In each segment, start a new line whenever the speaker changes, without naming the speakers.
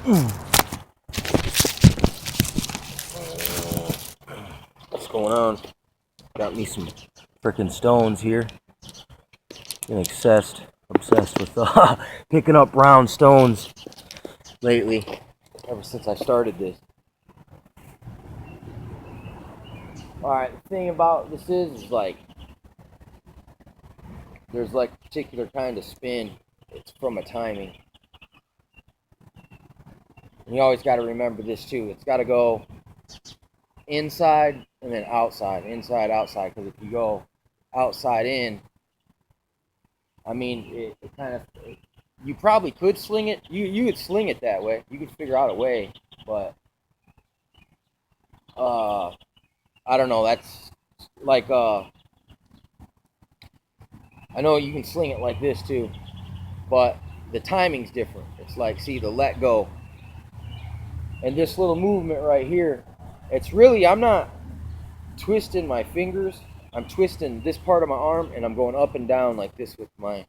What's going on? Got me some freaking stones here. Been obsessed with picking up round stones lately, ever since I started this. Alright, the thing about this is like, there's like a particular kind of spin. It's from a timing. And you always got to remember this too. It's got to go inside and then outside, inside, outside. Because if you go outside in, I mean, it kind of, you probably could sling it. You could sling it that way. You could figure out a way, but I don't know. That's like I know you can sling it like this too, but the timing's different. It's like, see, the let go and this little movement right here. It's really, I'm not twisting my fingers. I'm twisting this part of my arm and I'm going up and down like this with my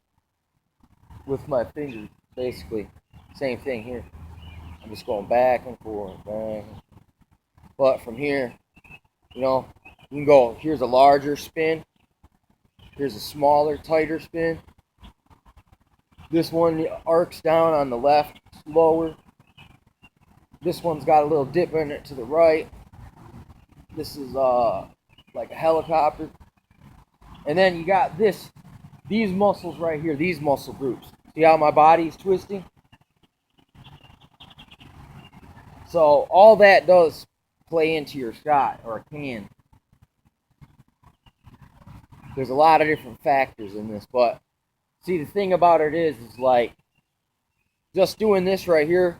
fingers, basically. Same thing here. I'm just going back and forth, back. But from here, you know, you can go, here's a larger spin. Here's a smaller, tighter spin. This one arcs down on the left, lower. This one's got a little dip in it to the right. This is like a helicopter. And then you got these muscles right here, these muscle groups. See how my body's twisting? So all that does play into your shot, or can. There's a lot of different factors in this, but see, the thing about it is like just doing this right here,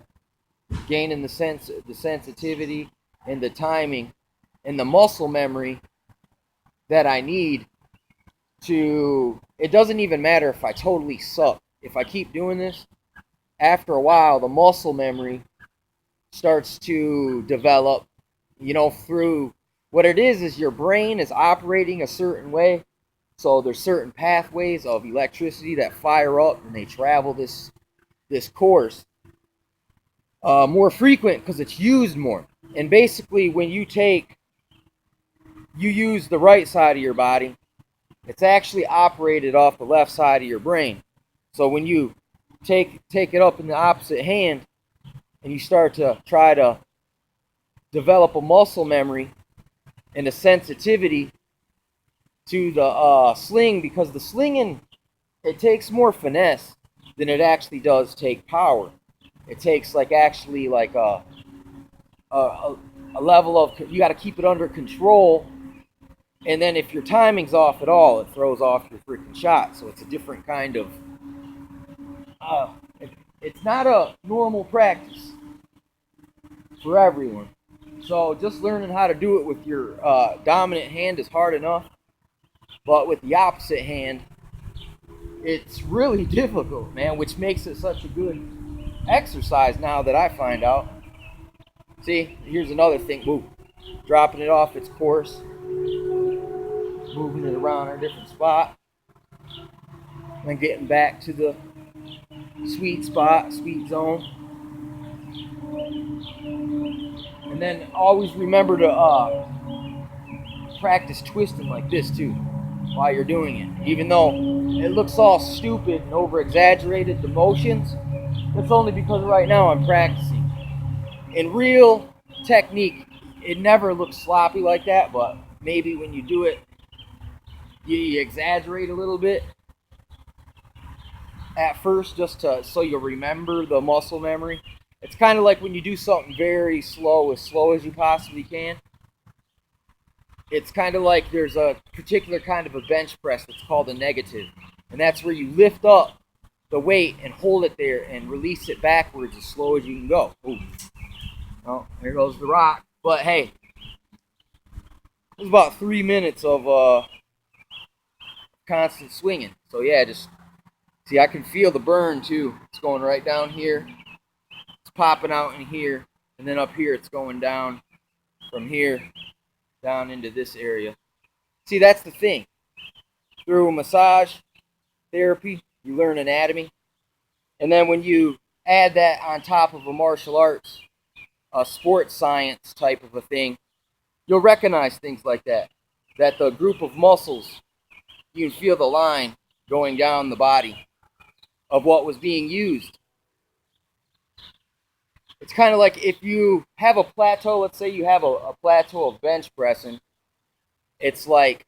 gaining the sensitivity and the timing and the muscle memory that I need to, it doesn't even matter if I totally suck. If I keep doing this, after a while, the muscle memory starts to develop, you know, through what it is your brain is operating a certain way. So there's certain pathways of electricity that fire up and they travel this course more frequent because it's used more. And basically when you use the right side of your body, it's actually operated off the left side of your brain. So when you take it up in the opposite hand and you start to try to develop a muscle memory and a sensitivity to the sling, because the slinging, it takes more finesse than it actually does take power. It takes like actually like a level of, you got to keep it under control, and then if your timing's off at all, it throws off your freaking shot. So it's a different kind of it's not a normal practice for everyone. So just learning how to do it with your dominant hand is hard enough. But with the opposite hand, it's really difficult, man, which makes it such a good exercise now that I find out. See, here's another thing. Ooh, dropping it off its course, moving it around a different spot, and then getting back to the sweet spot, sweet zone. And then always remember to practice twisting like this too while you're doing it. Even though it looks all stupid and over exaggerated, the motions, that's only because right now I'm practicing. In real technique, it never looks sloppy like that, but maybe when you do it, you exaggerate a little bit at first, just so you'll remember the muscle memory. It's kind of like when you do something very slow, as slow as you possibly can. It's kind of like there's a particular kind of a bench press that's called a negative. And that's where you lift up the weight and hold it there and release it backwards as slow as you can go. Ooh. Oh, there goes the rock. But hey, it was about 3 minutes of constant swinging. So yeah, just see, I can feel the burn too. It's going right down here. It's popping out in here. And then up here it's going down from here down into this area. See, that's the thing. Through massage therapy, you learn anatomy. And then when you add that on top of a martial arts, a sports science type of a thing, you'll recognize things like that. That the group of muscles, you can feel the line going down the body of what was being used. It's kind of like if you have a plateau, let's say you have a plateau of bench pressing, it's like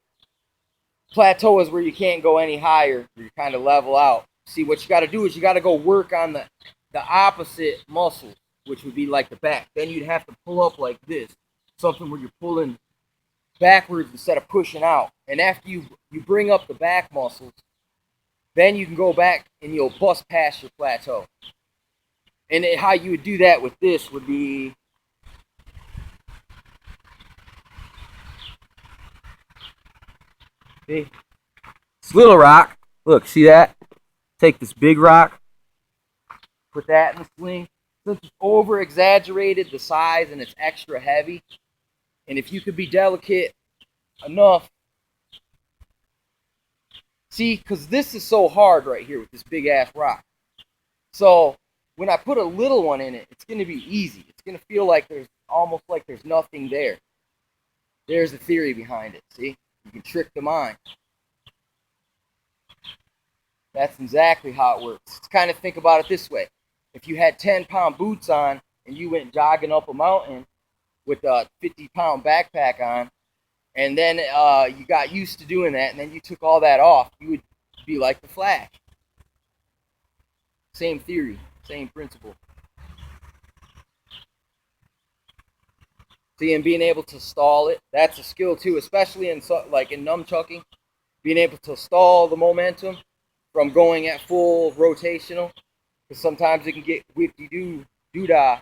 plateau is where you can't go any higher, you kind of level out. See, what you got to do is you got to go work on the opposite muscles, which would be like the back. Then you'd have to pull up like this, something where you're pulling backwards instead of pushing out. And after you bring up the back muscles, then you can go back and you'll bust past your plateau. And how you would do that with this would be, see, this little rock. Look, see that? Take this big rock, put that in the sling. Since it's over exaggerated the size and it's extra heavy, and if you could be delicate enough, see, because this is so hard right here with this big ass rock. So when I put a little one in it, it's going to be easy. It's going to feel like there's almost like there's nothing there. There's the theory behind it. See, you can trick the mind. That's exactly how it works. Let's kind of think about it this way. If you had 10-pound boots on and you went jogging up a mountain with a 50-pound backpack on, and then you got used to doing that, and then you took all that off, you would be like the Flash. Same theory, same principle. See, and being able to stall it, that's a skill too, especially in like in nunchucking, being able to stall the momentum from going at full rotational, because sometimes it can get whipty-doo-dah.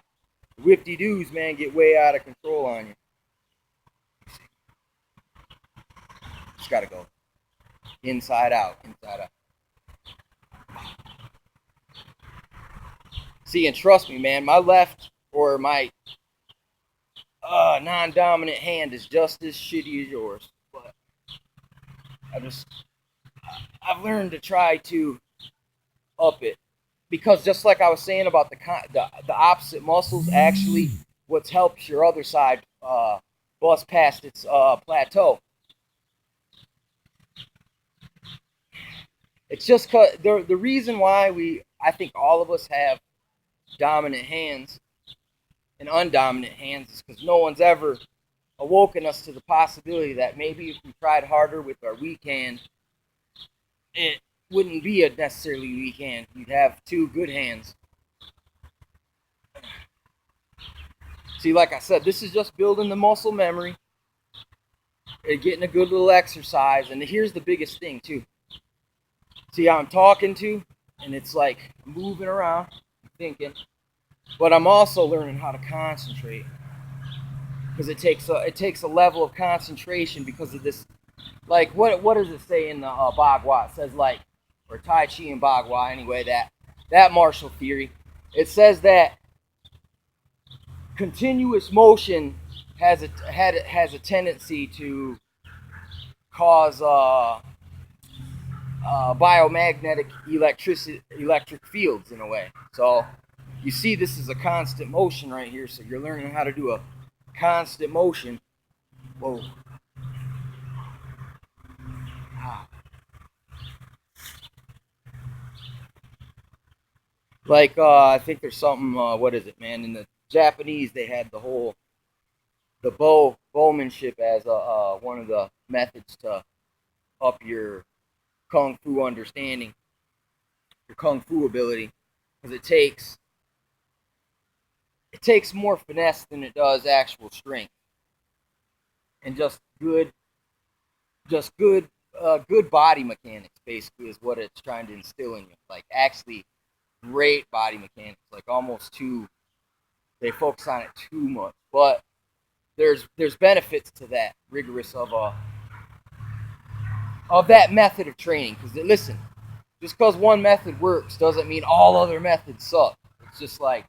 Whipty-doos, man, get way out of control on you. Just gotta go inside out, inside out. See, and trust me, man, my left or my non-dominant hand is just as shitty as yours. But I've learned to try to up it, because just like I was saying about the opposite muscles, actually, what helps your other side bust past its plateau. It's just cause the reason why I think all of us have dominant hands and undominant hands is because no one's ever awoken us to the possibility that maybe if we tried harder with our weak hand, it wouldn't be a necessarily weak hand. You'd have two good hands. See, like I said, this is just building the muscle memory and getting a good little exercise. And here's the biggest thing, too. See how I'm talking to, and it's like moving around, thinking, but I'm also learning how to concentrate, because it takes a level of concentration because of this. Like what does it say in the Bagua? It says like, or Tai Chi and Bagua anyway. That martial theory. It says that continuous motion has a tendency to cause biomagnetic electric fields in a way. So you see, this is a constant motion right here. So you're learning how to do a constant motion. Whoa. Like I think there's something. What is it, man? In the Japanese, they had the bowmanship as one of the methods to up your kung fu understanding, your kung fu ability, because it takes more finesse than it does actual strength, and just good body mechanics basically is what it's trying to instill in you. Like actually great body mechanics, like almost they focus on it too much, but there's benefits to that rigorous of that method of training. Because listen, just because one method works doesn't mean all other methods suck. It's just like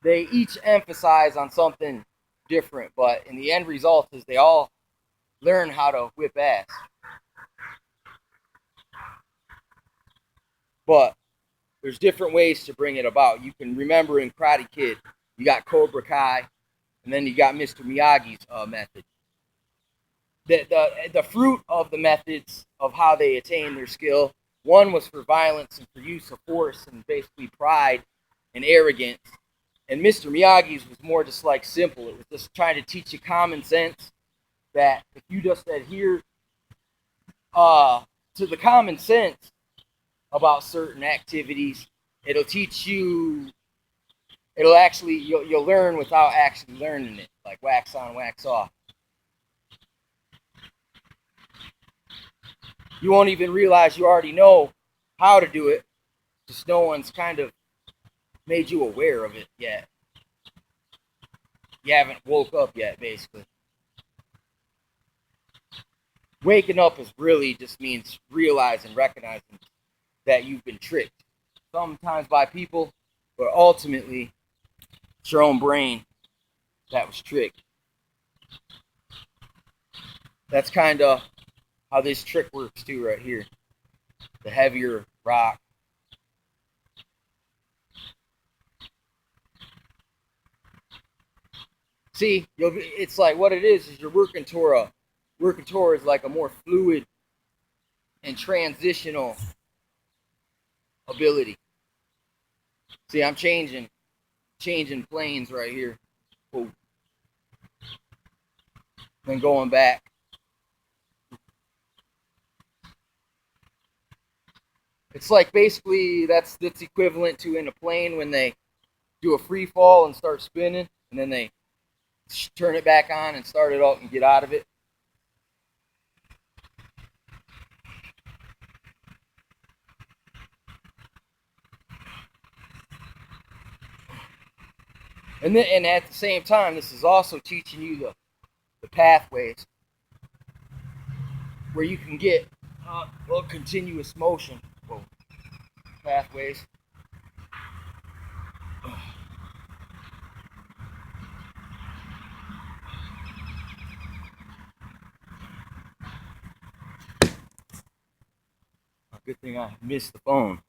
they each emphasize on something different, but in the end result is they all learn how to whip ass. But there's different ways to bring it about. You can remember in Karate Kid, you got Cobra Kai, and then you got Mr. Miyagi's method. The fruit of the methods of how they attain their skill, one was for violence and for use of force and basically pride and arrogance. And Mr. Miyagi's was more just like simple. It was just trying to teach you common sense that if you just adhere to the common sense about certain activities, it'll teach you. It'll actually you'll learn without actually learning it, like wax on, wax off. You won't even realize you already know how to do it. Just no one's kind of made you aware of it yet. You haven't woke up yet, basically. Waking up is really just means realizing, recognizing that you've been tricked. Sometimes by people, but ultimately it's your own brain that was tricked. That's kind of how this trick works too right here. The heavier rock. See, it's like what it is you're working towards like a more fluid and transitional ability. See, I'm changing planes right here. Whoa. Then going back. It's like basically that's equivalent to in a plane when they do a free fall and start spinning, and then they turn it back on and start it up and get out of it. And at the same time, this is also teaching you the pathways where you can get continuous motion. Whoa. Pathways. Good thing I missed the phone.